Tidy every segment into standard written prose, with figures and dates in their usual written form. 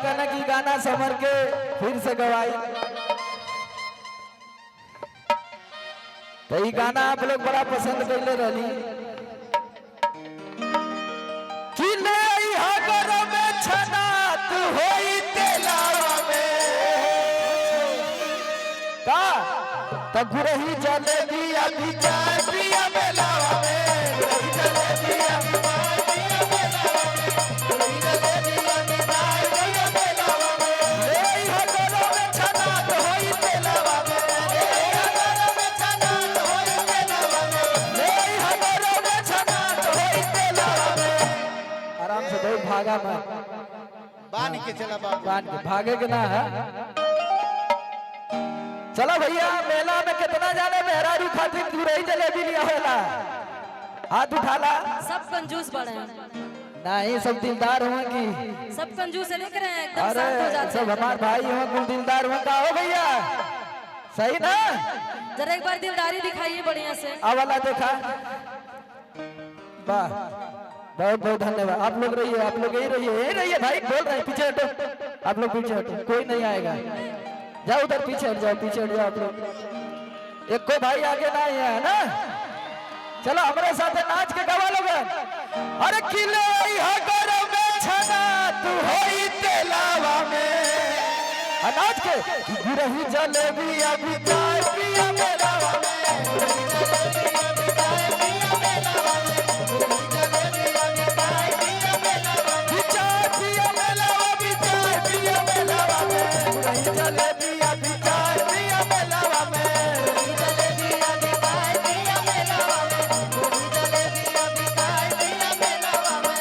गाना की गाना समर के फिर से गवाई। तो ये गाना आप लोग बड़ा पसंद कैले रही कि ले हगर में छनात होई तेलावा में का तो गुरही जलेबी अभी चाय पिया बेलावा में गुरही जलेबी अभी चाय पिया बेलावा में गुरही जलेबी अभी चाय पिया बेलावा में ले हगर में छनात होई तेलावा में ले हगर में छनात होई तेलावा में ले हगर में छनात होई तेलावा में। आराम से दौड़ भागा मत बांध के चला बाबू बांध के भागे के ना है। चलो भैया मेला में कितना जाने मेहरारू खातिर गुरही जलेबी लिया होला हाथ उठाला। सब कंजूस बड़े हैं, नहीं सब दिलदार हुआ की सब कंजूस है, देख रहे हैं एकदम अरे शांत हो जाते सब हैं। हमारे भाई हुआ कुल दिलदार हुआ का हो भैया सही ना। जरा एक बार दिलदारी दिखाइए बढ़िया से। वाला देखा वाह बहुत बहुत धन्यवाद। आप लोग रहिए आप लोग यही रहिए भाई बोल रहे हैं पीछे हटो आप लोग पीछे हटो कोई नहीं आएगा जाओ उधर पीछे हट जाओ आप लोग एक को भाई आगे ना है ना। चलो हमारे साथ नाच के गवा लोग अरे किले हगर में छना तू होई तेलावा में नाच के गुरही जलेबी अभी चाय पिया बेलावा में गुरही जलेबी अभी चाय पिया बेलावा में गुरही जलेबी अभी चाय पिया बेलावा में चाय पिया बेलावा भी चाय पिया बेलावा में गुरही जलेबी अभी चाय पिया बेलावा में गुरही जलेबी अभी चाय पिया बेलावा में गुरही जलेबी अभी चाय पिया बेलावा में।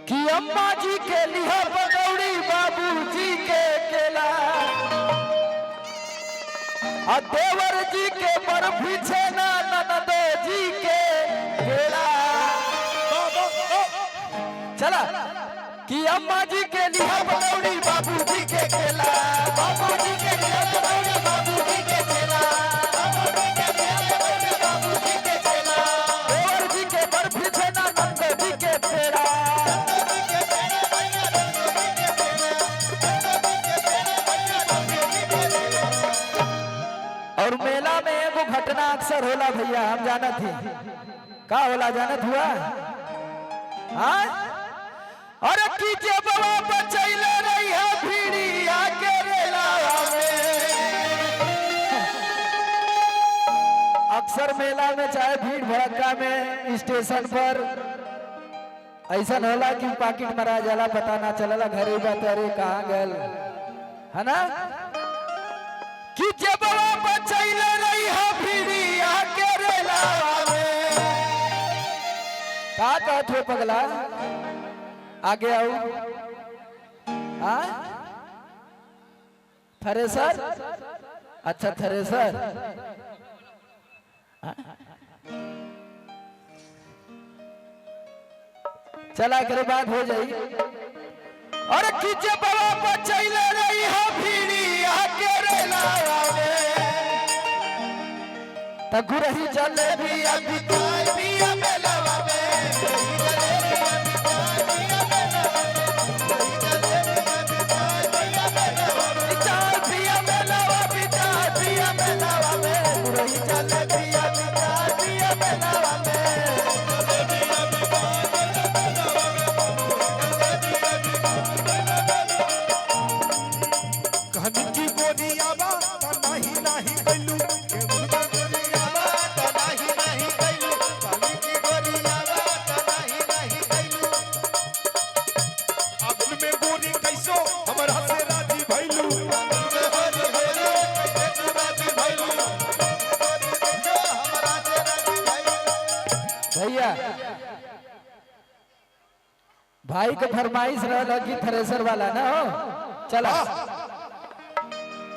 कि अम्मा जी के लिहा पकौड़ी बाबू जी के केला और देवर जी के बर्फी छेना ननदो जी के केला। चला कि अम्मा जी के लिहा पकौड़ी बाबू जी के केला बाबू जी के लिहा पकौड़ी बाबू जी के केला बाबू जी के लिहा पकौड़ी बाबू जी के केला देवर जी के बर्फी छेना ननदो जी के पेड़ा। और मेला में एगो घटना अक्सर होला भैया हम जानत थी का होला जानत हुआ हाँ अरे की जे बाबा बचैले रही है भीड़ी आके रेलावा में। अक्सर मेला में चाहे भीड़ भड़का में स्टेशन पर ऐसा होला कि पाकिट मरा जाला पता ना चलला घरे बात अरे कहाँ गल है ना कि जब बचैले रही है भीड़ी आके रेलावा में। का कहत हो पगला आगे आओ हाँ थ्रेसर अच्छा थ्रेसर चला कर बात हो जाई। और किचे बाबा बचैले रही है भीड़ी आके रेलावा में त गुरही जलेबी अभी चाय पिया बेलावा में गुरही जलेबी अभी चाय पिया बेलावा में गुरही जलेबी अभी चाय पिया बेलावा में चाय पिया बेलावा भी चाय पिया बेलावा में गुरही जलेबी अभी चाय पिया बेलावा में कहनी की गोरिया बा नहीं नहीं कैलू के मुर्गा गोरिया बा नहीं नहीं कैलू कहनी की गोरिया बा नहीं नहीं कैलू अगल में गोरी कैसो हमरा से राजी भइलू अगल में गोरी भइलू कैसे राजी भइलू हमरा से राजी भइलू। भैया भाई के फरमाइश रहल कि थ्रेसर वाला ना हो चला